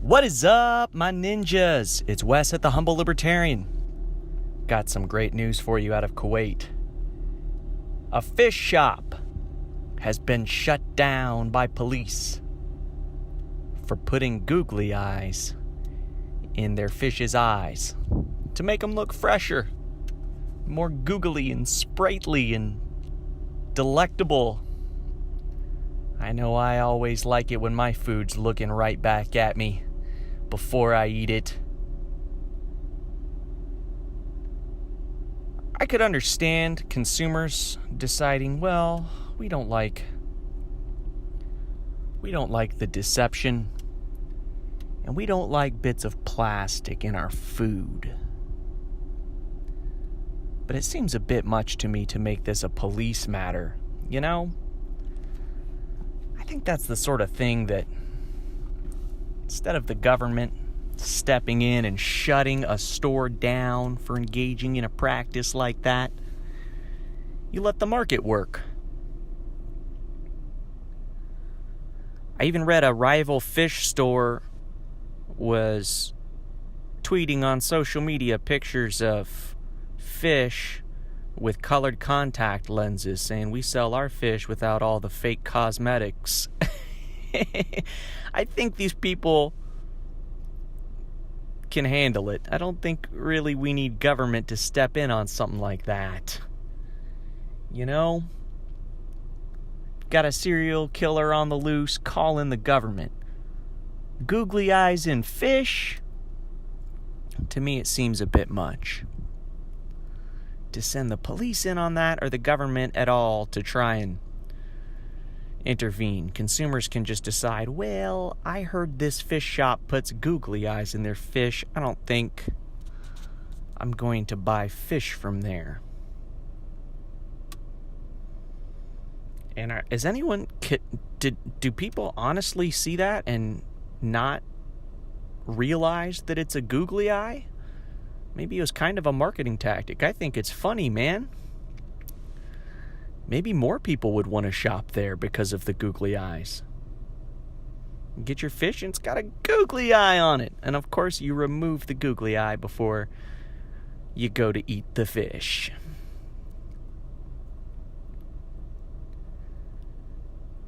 What is up, my ninjas? It's Wes at the Humble Libertarian. Got some great news for you out of Kuwait. A fish shop has been shut down by police for putting googly eyes in their fish's eyes to make them look fresher, more googly and sprightly and delectable. I know I always like it when my food's looking right back at me before I eat it. I could understand consumers deciding, well, we don't like the deception, and we don't like bits of plastic in our food. But it seems a bit much to me to make this a police matter, you know? I think that's the sort of thing that, instead of the government stepping in and shutting a store down for engaging in a practice like that, you let the market work. I even read a rival fish store was tweeting on social media pictures of fish with colored contact lenses, saying we sell our fish without all the fake cosmetics. I think these people can handle it. I don't think really we need government to step in on something like that. You know? Got a serial killer on the loose, call in the government. Googly eyes in fish? To me, it seems a bit much. To send the police in on that, or the government at all to try and intervene. Consumers can just decide, well, I heard this fish shop puts googly eyes in their fish. I don't think I'm going to buy fish from there. And is anyone, do people honestly see that and not realize that it's a googly eye? Maybe it was kind of a marketing tactic. I think it's funny, man. Maybe more people would want to shop there because of the googly eyes. You get your fish and it's got a googly eye on it. And of course, you remove the googly eye before you go to eat the fish.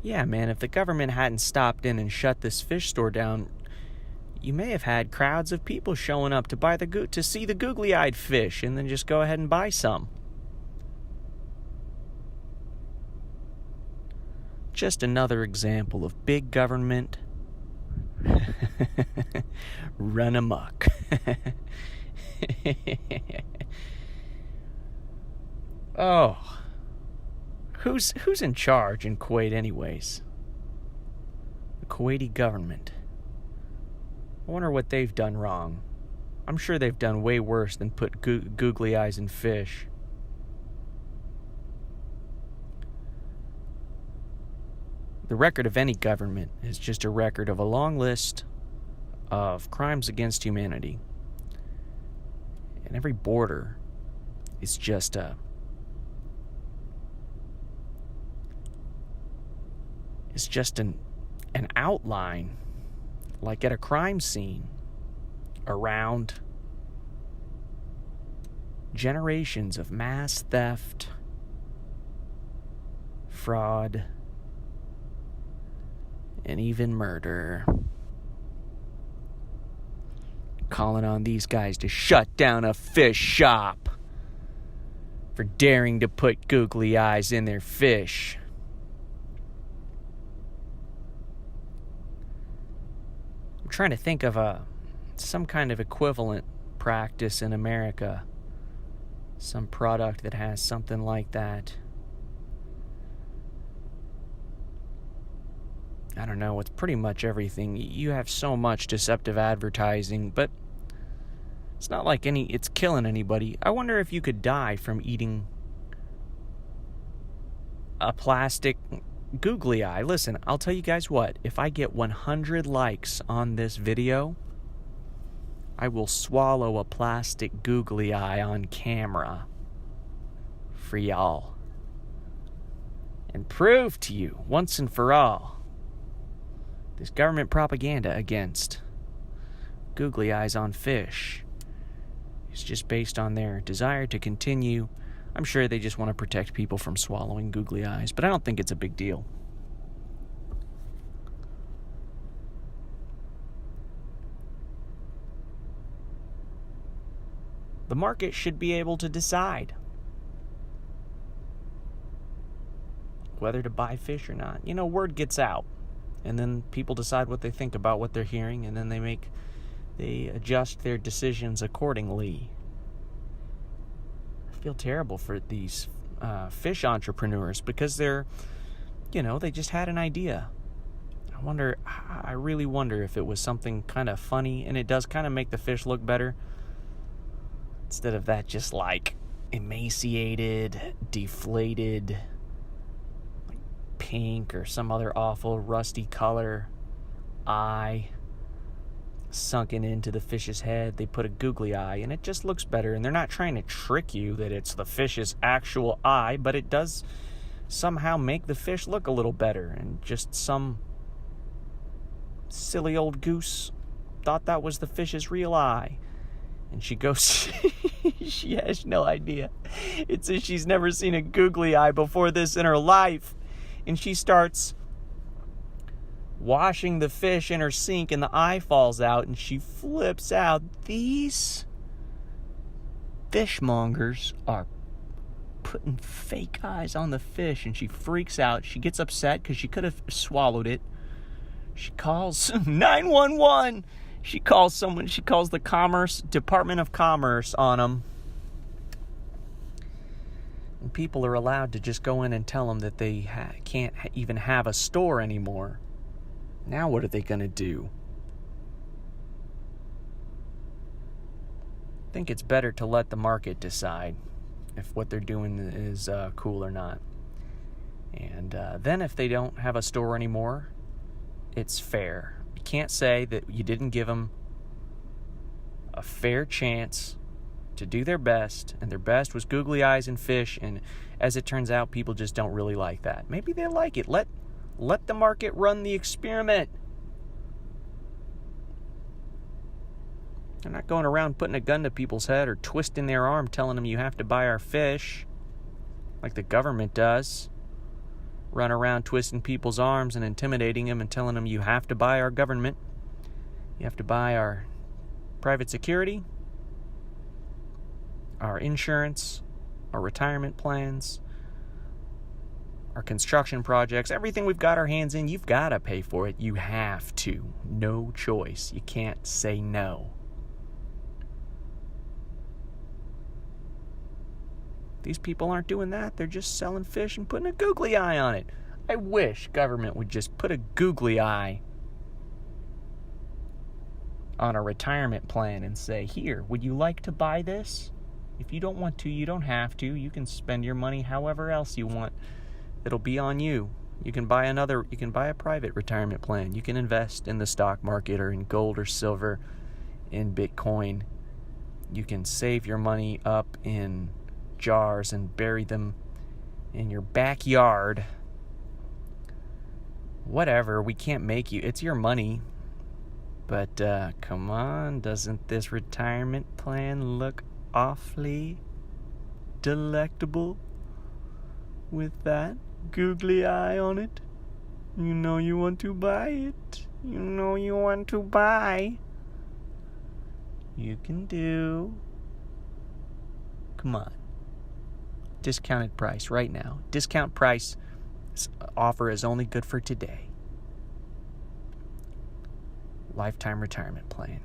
Yeah, man, if the government hadn't stopped in and shut this fish store down, you may have had crowds of people showing up to buy to see the googly-eyed fish and then just go ahead and buy some. Just another example of big government run amok. Oh, who's in charge in Kuwait anyways? The Kuwaiti government. I wonder what they've done wrong. I'm sure they've done way worse than put googly eyes in fish. The record of any government is just a record of a long list of crimes against humanity. And every border is just an outline, like at a crime scene, around generations of mass theft, fraud, and even murder. Calling on these guys to shut down a fish shop for daring to put googly eyes in their fish. I'm trying to think of some kind of equivalent practice in America. Some product that has something like that. I don't know, it's pretty much everything. You have so much deceptive advertising, but it's not like it's killing anybody. I wonder if you could die from eating a plastic googly eye. Listen, I'll tell you guys what, if I get 100 likes on this video, I will swallow a plastic googly eye on camera for y'all and prove to you once and for all this government propaganda against googly eyes on fish. It's just based on their desire to continue. I'm sure they just want to protect people from swallowing googly eyes, but I don't think it's a big deal. The market should be able to decide whether to buy fish or not. You know, word gets out, and then people decide what they think about what they're hearing, and then they adjust their decisions accordingly. I feel terrible for these fish entrepreneurs because they just had an idea. I really wonder if it was something kind of funny, and it does kind of make the fish look better. Instead of that just like emaciated, deflated, like pink or some other awful rusty color eye sunken into the fish's head, they put a googly eye, and it just looks better. And they're not trying to trick you that it's the fish's actual eye, but it does somehow make the fish look a little better. And just some silly old goose thought that was the fish's real eye. And she goes, she has no idea. It says she's never seen a googly eye before this in her life. And she starts washing the fish in her sink, and the eye falls out, and she flips out. These fishmongers are putting fake eyes on the fish, and she freaks out. She gets upset because she could have swallowed it. She calls 911. She calls the Department of Commerce on them. And people are allowed to just go in and tell them that they can't even have a store anymore. Now what are they going to do? I think it's better to let the market decide if what they're doing is cool or not. And then if they don't have a store anymore, it's fair. You can't say that you didn't give them a fair chance to do their best, and their best was googly eyes and fish, and as it turns out, people just don't really like that. Maybe they like it. Let the market run the experiment. They're not going around putting a gun to people's head or twisting their arm telling them you have to buy our fish like the government does. Run around twisting people's arms and intimidating them and telling them you have to buy our government. You have to buy our private security, our insurance, our retirement plans, our construction projects, everything we've got our hands in, you've got to pay for it. You have to. No choice. You can't say no. These people aren't doing that. They're just selling fish and putting a googly eye on it. I wish government would just put a googly eye on a retirement plan and say, here, would you like to buy this? If you don't want to, you don't have to. You can spend your money however else you want. It'll be on you. You can buy a private retirement plan. You can invest in the stock market or in gold or silver, in Bitcoin. You can save your money up in jars and bury them in your backyard. Whatever, we can't make you. It's your money. But come on, doesn't this retirement plan look awfully delectable with that googly eye on it? You know you want to buy it. You know you want to buy. You can do. Come on. Discounted price right now. Discount price offer is only good for today. Lifetime retirement plan.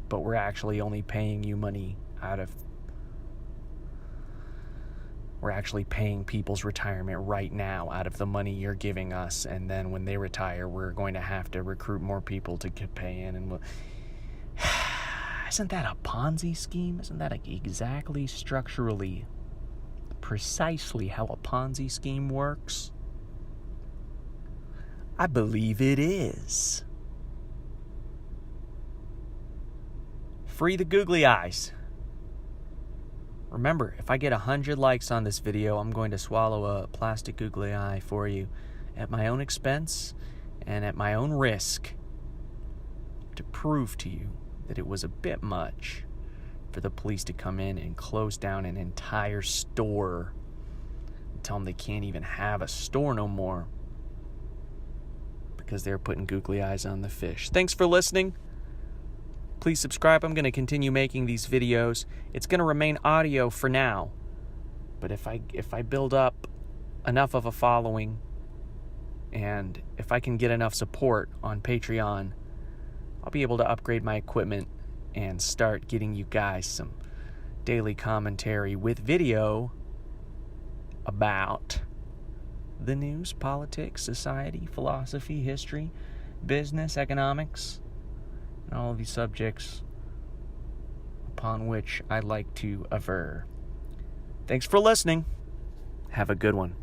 But we're actually only paying you money we're actually paying people's retirement right now out of the money you're giving us, and then when they retire, we're going to have to recruit more people to pay in, and isn't that a Ponzi scheme? Isn't that exactly structurally precisely how a Ponzi scheme works? I believe it is. Free the googly eyes. Remember, if I get 100 likes on this video, I'm going to swallow a plastic googly eye for you at my own expense, and at my own risk to prove to you that it was a bit much for the police to come in and close down an entire store and tell them they can't even have a store no more because they're putting googly eyes on the fish. Thanks for listening. Please subscribe. I'm going to continue making these videos. It's going to remain audio for now, but if I build up enough of a following and if I can get enough support on Patreon, I'll be able to upgrade my equipment and start getting you guys some daily commentary with video about the news, politics, society, philosophy, history, business, economics, and all of these subjects upon which I like to aver. Thanks for listening. Have a good one.